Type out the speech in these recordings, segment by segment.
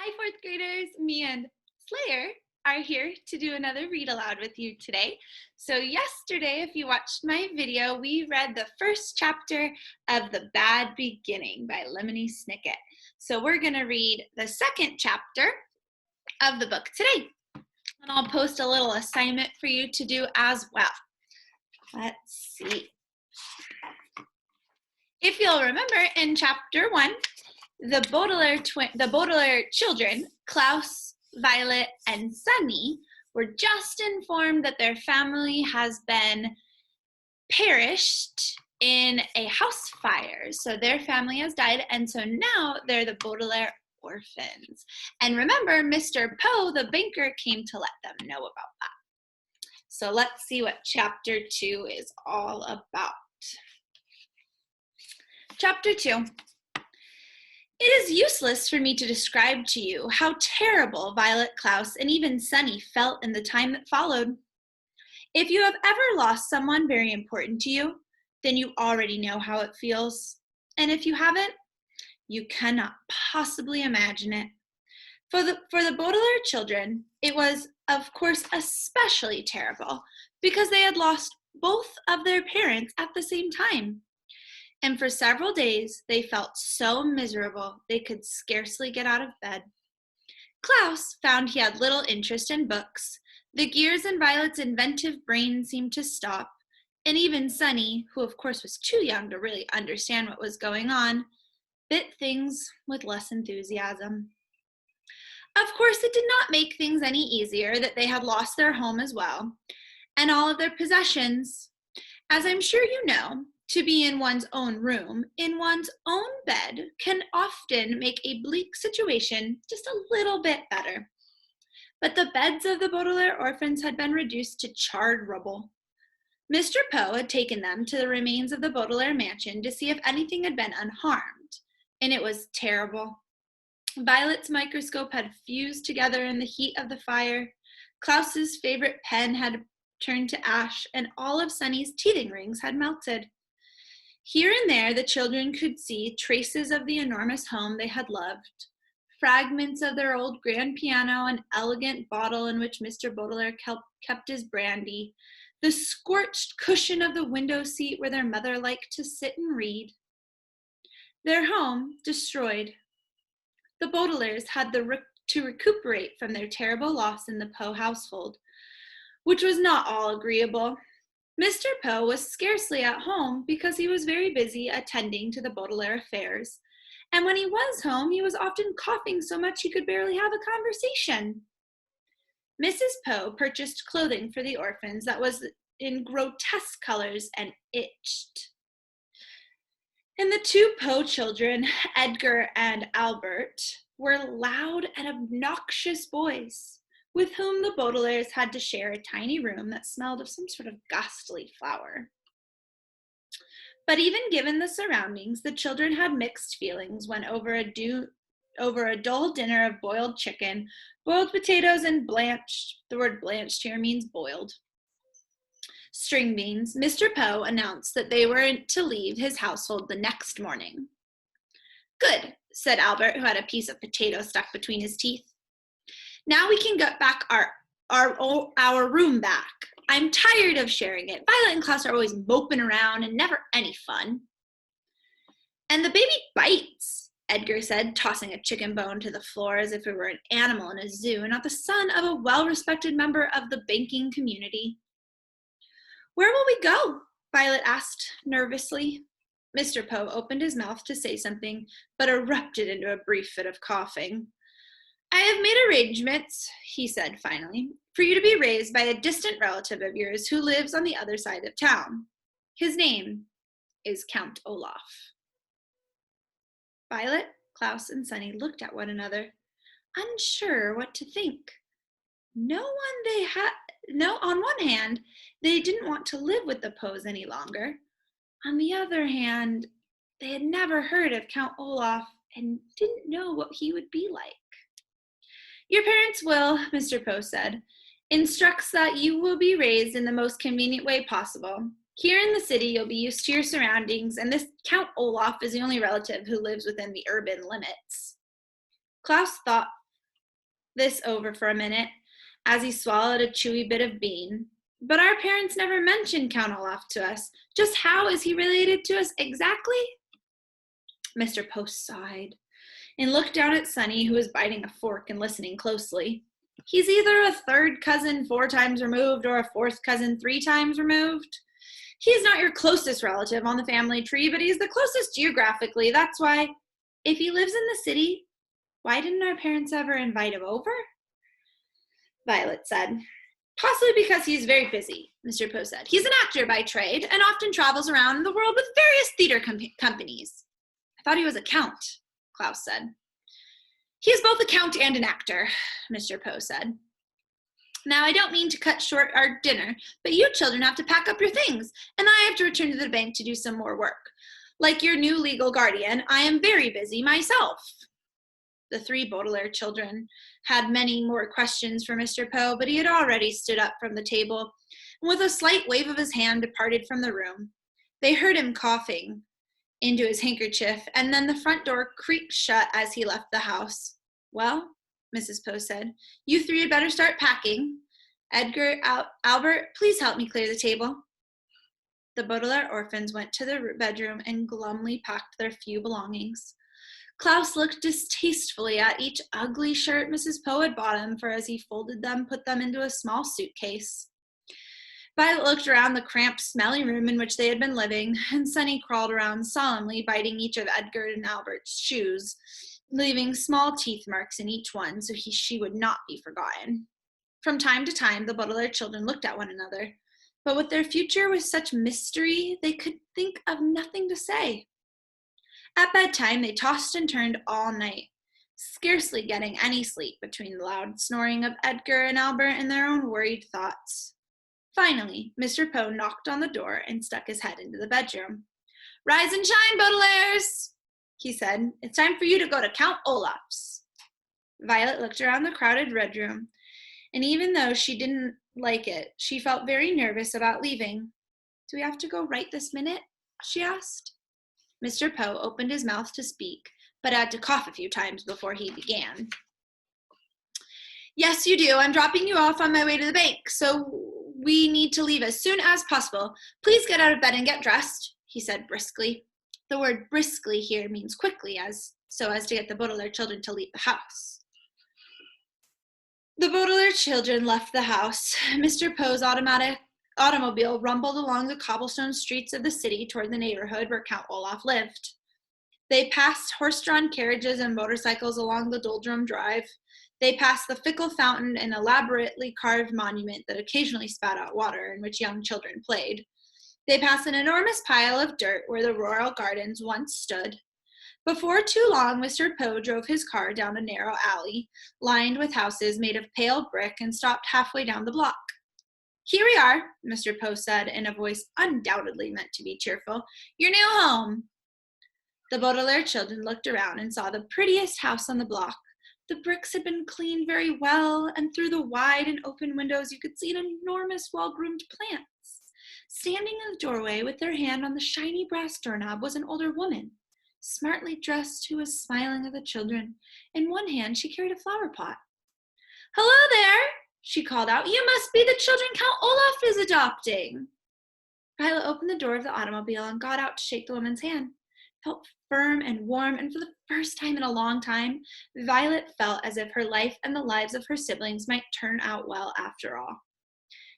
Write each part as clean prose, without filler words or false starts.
Hi, fourth graders. Me and Slayer are here to do another read aloud with you today. So yesterday, if you watched my video, we read the first chapter of The Bad Beginning by Lemony Snicket. So we're going to read the second chapter of the book today. And I'll post a little assignment for you to do as well. Let's see. If you'll remember, in chapter 1, the Baudelaire children, Klaus, Violet, and Sunny, were just informed that their family has been perished in a house fire. So their family has died, and so now they're the Baudelaire orphans. And remember, Mr. Poe, the banker, came to let them know about that. So let's see what chapter 2 is all about. Chapter 2. It is useless for me to describe to you how terrible Violet, Klaus, and even Sunny felt in the time that followed. If you have ever lost someone very important to you, then you already know how it feels. And if you haven't, you cannot possibly imagine it. For the Baudelaire children, it was, of course, especially terrible because they had lost both of their parents at the same time. And for several days, they felt so miserable they could scarcely get out of bed. Klaus found he had little interest in books. The gears in Violet's inventive brain seemed to stop, and even Sunny, who of course was too young to really understand what was going on, bit things with less enthusiasm. Of course, it did not make things any easier that they had lost their home as well, and all of their possessions. As I'm sure you know, to be in one's own room, in one's own bed, can often make a bleak situation just a little bit better. But the beds of the Baudelaire orphans had been reduced to charred rubble. Mr. Poe had taken them to the remains of the Baudelaire mansion to see if anything had been unharmed, and it was terrible. Violet's microscope had fused together in the heat of the fire. Klaus's favorite pen had turned to ash, and all of Sunny's teething rings had melted. Here and there, the children could see traces of the enormous home they had loved, fragments of their old grand piano, an elegant bottle in which Mr. Baudelaire kept his brandy, the scorched cushion of the window seat where their mother liked to sit and read. Their home destroyed. The Baudelaires had to recuperate from their terrible loss in the Poe household, which was not all agreeable. Mr. Poe was scarcely at home because he was very busy attending to the Baudelaire affairs, and when he was home, he was often coughing so much he could barely have a conversation. Mrs. Poe purchased clothing for the orphans that was in grotesque colors and itched. And the two Poe children, Edgar and Albert, were loud and obnoxious boys, with whom the Baudelaires had to share a tiny room that smelled of some sort of ghastly flower. But even given the surroundings, the children had mixed feelings when over a dull dinner of boiled chicken, boiled potatoes, and the word blanched here means boiled, string beans, Mr. Poe announced that they were to leave his household the next morning. Good, said Albert, who had a piece of potato stuck between his teeth. Now we can get back our room back. I'm tired of sharing it. Violet and Klaus are always moping around and never any fun. And the baby bites, Edgar said, tossing a chicken bone to the floor as if it were an animal in a zoo and not the son of a well-respected member of the banking community. Where will we go? Violet asked nervously. Mr. Poe opened his mouth to say something, but erupted into a brief fit of coughing. I have made arrangements, he said finally, for you to be raised by a distant relative of yours who lives on the other side of town. His name is Count Olaf. Violet, Klaus, and Sunny looked at one another, unsure what to think. On one hand, they didn't want to live with the Poes any longer. On the other hand, they had never heard of Count Olaf and didn't know what he would be like. Your parents will, Mr. Poe said, instructs that you will be raised in the most convenient way possible. Here in the city, you'll be used to your surroundings, and this Count Olaf is the only relative who lives within the urban limits. Klaus thought this over for a minute as he swallowed a chewy bit of bean. But our parents never mentioned Count Olaf to us. Just how is he related to us exactly? Mr. Post sighed and looked down at Sonny, who was biting a fork and listening closely. He's either a third cousin 4 times removed or a fourth cousin 3 times removed. He's not your closest relative on the family tree, but he's the closest geographically. That's why, if he lives in the city, why didn't our parents ever invite him over? Violet said. Possibly because he's very busy, Mr. Poe said. He's an actor by trade and often travels around the world with various theater companies. I thought he was a count, Klaus said. He is both a count and an actor, Mr. Poe said. Now, I don't mean to cut short our dinner, but you children have to pack up your things, and I have to return to the bank to do some more work. Like your new legal guardian, I am very busy myself. The 3 Baudelaire children had many more questions for Mr. Poe, but he had already stood up from the table, and with a slight wave of his hand departed from the room. They heard him coughing into his handkerchief, and then the front door creaked shut as he left the house. Well, Mrs. Poe said, you 3 had better start packing. Edgar, Albert, please help me clear the table. The Baudelaire orphans went to their bedroom and glumly packed their few belongings. Klaus looked distastefully at each ugly shirt Mrs. Poe had bought him, for as he folded them, put them into a small suitcase. Violet looked around the cramped, smelly room in which they had been living, and Sonny crawled around solemnly, biting each of Edgar and Albert's shoes, leaving small teeth marks in each one so she would not be forgotten. From time to time, the Baudelaire children looked at one another, but with their future with such mystery, they could think of nothing to say. At bedtime, they tossed and turned all night, scarcely getting any sleep between the loud snoring of Edgar and Albert and their own worried thoughts. Finally, Mr. Poe knocked on the door and stuck his head into the bedroom. Rise and shine, Baudelaires, he said. It's time for you to go to Count Olaf's. Violet looked around the crowded bedroom, and even though she didn't like it, she felt very nervous about leaving. Do we have to go right this minute? She asked. Mr. Poe opened his mouth to speak, but had to cough a few times before he began. Yes, you do. I'm dropping you off on my way to the bank, so we need to leave as soon as possible. Please get out of bed and get dressed, he said briskly. The word briskly here means quickly, so as to get the Baudelaire children to leave the house. The Baudelaire children left the house. Mr. Poe's automobile rumbled along the cobblestone streets of the city toward the neighborhood where Count Olaf lived. They passed horse-drawn carriages and motorcycles along the doldrum drive. They passed the fickle fountain, an elaborately carved monument that occasionally spat out water, in which young children played. They passed an enormous pile of dirt where the royal gardens once stood. Before too long, Mr. Poe drove his car down a narrow alley, lined with houses made of pale brick, and stopped halfway down the block. Here we are, Mr. Poe said in a voice undoubtedly meant to be cheerful. Your new home. The Baudelaire children looked around and saw the prettiest house on the block. The bricks had been cleaned very well, and through the wide and open windows you could see an enormous well-groomed plants. Standing in the doorway with their hand on the shiny brass doorknob was an older woman, smartly dressed, who was smiling at the children. In one hand she carried a flower pot. Hello there, she called out. You must be the children Count Olaf is adopting. Violet opened the door of the automobile and got out to shake the woman's hand. It felt firm and warm, and for the first time in a long time, Violet felt as if her life and the lives of her siblings might turn out well after all.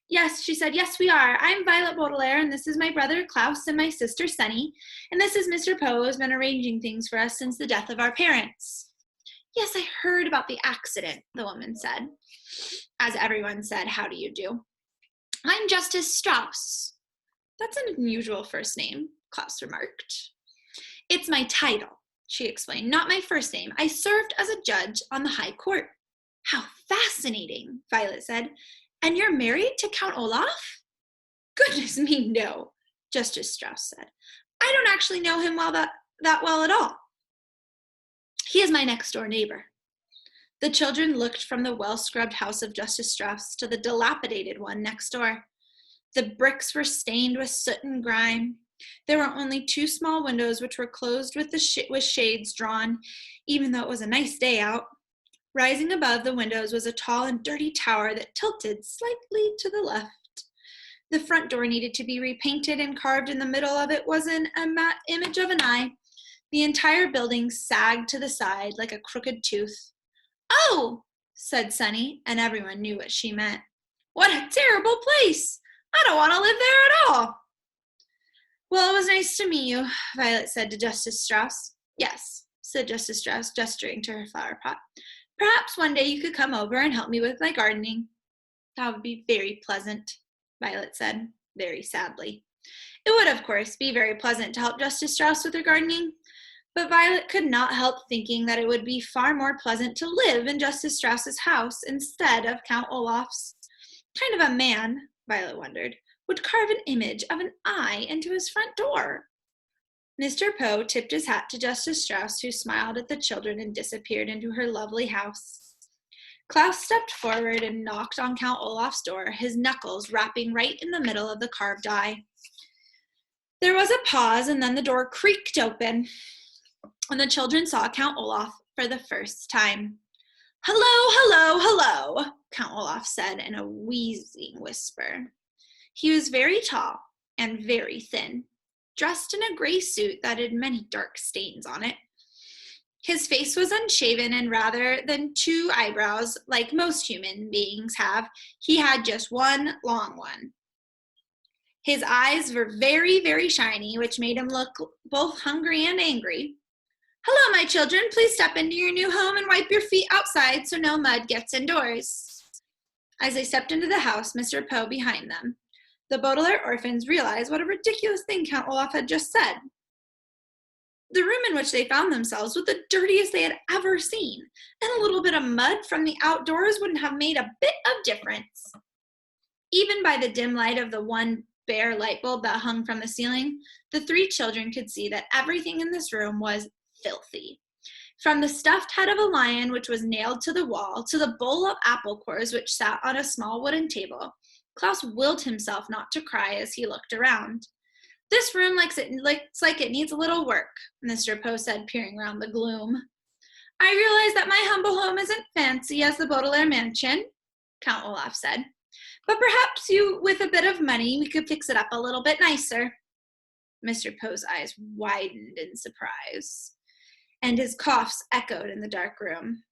Yes, she said, yes, we are. I'm Violet Baudelaire, and this is my brother Klaus and my sister Sunny, and this is Mr. Poe, who has been arranging things for us since the death of our parents. Yes, I heard about the accident, the woman said. As everyone said, how do you do? I'm Justice Strauss. That's an unusual first name, Klaus remarked. It's my title, she explained, not my first name. I served as a judge on the High Court. How fascinating, Violet said. And you're married to Count Olaf? Goodness me, no, Justice Strauss said. I don't actually know him that well at all. He is my next-door neighbor. The children looked from the well-scrubbed house of Justice Strauss to the dilapidated one next door. The bricks were stained with soot and grime. There were only 2 small windows which were closed with shades drawn, even though it was a nice day out. Rising above the windows was a tall and dirty tower that tilted slightly to the left. The front door needed to be repainted, and carved in the middle of it was an image of an eye. The entire building sagged to the side like a crooked tooth. "Oh," said Sunny, and everyone knew what she meant. "What a terrible place! I don't want to live there at all." "Well, it was nice to meet you," Violet said to Justice Strauss. "Yes," said Justice Strauss, gesturing to her flower pot. "Perhaps one day you could come over and help me with my gardening." "That would be very pleasant," Violet said, very sadly. It would, of course, be very pleasant to help Justice Strauss with her gardening, but Violet could not help thinking that it would be far more pleasant to live in Justice Strauss's house instead of Count Olaf's. Kind of a man, Violet wondered, would carve an image of an eye into his front door. Mr. Poe tipped his hat to Justice Strauss, who smiled at the children and disappeared into her lovely house. Klaus stepped forward and knocked on Count Olaf's door, his knuckles rapping right in the middle of the carved eye. There was a pause, and then the door creaked open, and the children saw Count Olaf for the first time. "Hello, hello, hello," Count Olaf said in a wheezing whisper. He was very tall and very thin, dressed in a gray suit that had many dark stains on it. His face was unshaven, and rather than two eyebrows, like most human beings have, he had just one long one. His eyes were very, very shiny, which made him look both hungry and angry. "Hello, my children. Please step into your new home and wipe your feet outside so no mud gets indoors." As they stepped into the house, Mr. Poe behind them, the Baudelaire orphans realized what a ridiculous thing Count Olaf had just said. The room in which they found themselves was the dirtiest they had ever seen, and a little bit of mud from the outdoors wouldn't have made a bit of difference. Even by the dim light of the one bare light bulb that hung from the ceiling, the three children could see that everything in this room was filthy. From the stuffed head of a lion, which was nailed to the wall, to the bowl of apple cores which sat on a small wooden table, Klaus willed himself not to cry as he looked around. "This room looks like it needs a little work," Mr. Poe said, peering round the gloom. "I realize that my humble home isn't fancy as the Baudelaire mansion," Count Olaf said, "but perhaps with a bit of money, we could fix it up a little bit nicer." Mr. Poe's eyes widened in surprise, and his coughs echoed in the dark room.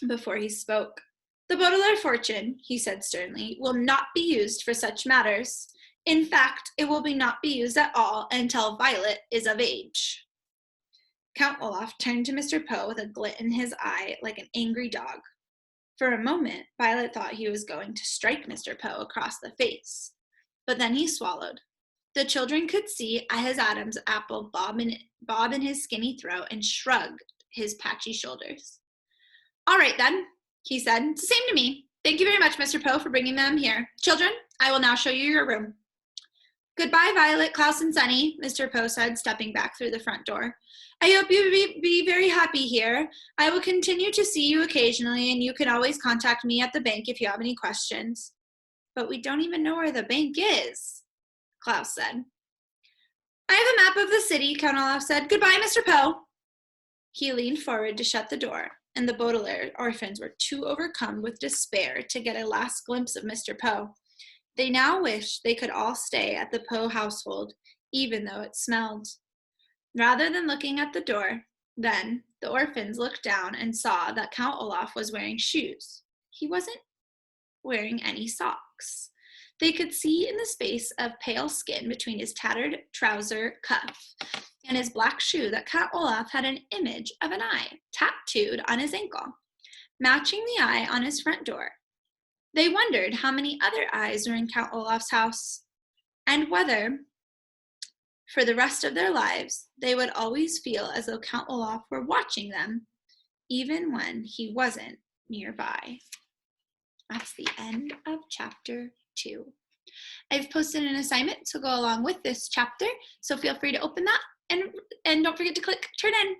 Before he spoke, "The Baudelaire fortune," he said sternly, "will not be used for such matters. In fact, it will not be used at all until Violet is of age." Count Olaf turned to Mr. Poe with a glint in his eye like an angry dog. For a moment, Violet thought he was going to strike Mr. Poe across the face, but then he swallowed. The children could see his Adam's apple bob in his skinny throat and shrugged his patchy shoulders. "All right, then," he said. "It's the same to me. Thank you very much, Mr. Poe, for bringing them here. Children, I will now show you your room." "Goodbye, Violet, Klaus, and Sunny," Mr. Poe said, stepping back through the front door. "I hope you be very happy here. I will continue to see you occasionally, and you can always contact me at the bank if you have any questions." "But we don't even know where the bank is," Klaus said. "I have a map of the city," Count Olaf said. "Goodbye, Mr. Poe." He leaned forward to shut the door, and the Baudelaire orphans were too overcome with despair to get a last glimpse of Mr. Poe. They now wished they could all stay at the Poe household, even though it smelled. Rather than looking at the door, then, the orphans looked down and saw that Count Olaf was wearing shoes. He wasn't wearing any socks. They could see in the space of pale skin between his tattered trouser cuff and his black shoe that Count Olaf had an image of an eye tattooed on his ankle, matching the eye on his front door. They wondered how many other eyes were in Count Olaf's house, and whether, for the rest of their lives, they would always feel as though Count Olaf were watching them, even when he wasn't nearby. That's the end of chapter 2. I've posted an assignment to go along with this chapter, so feel free to open that, and don't forget to click turn in.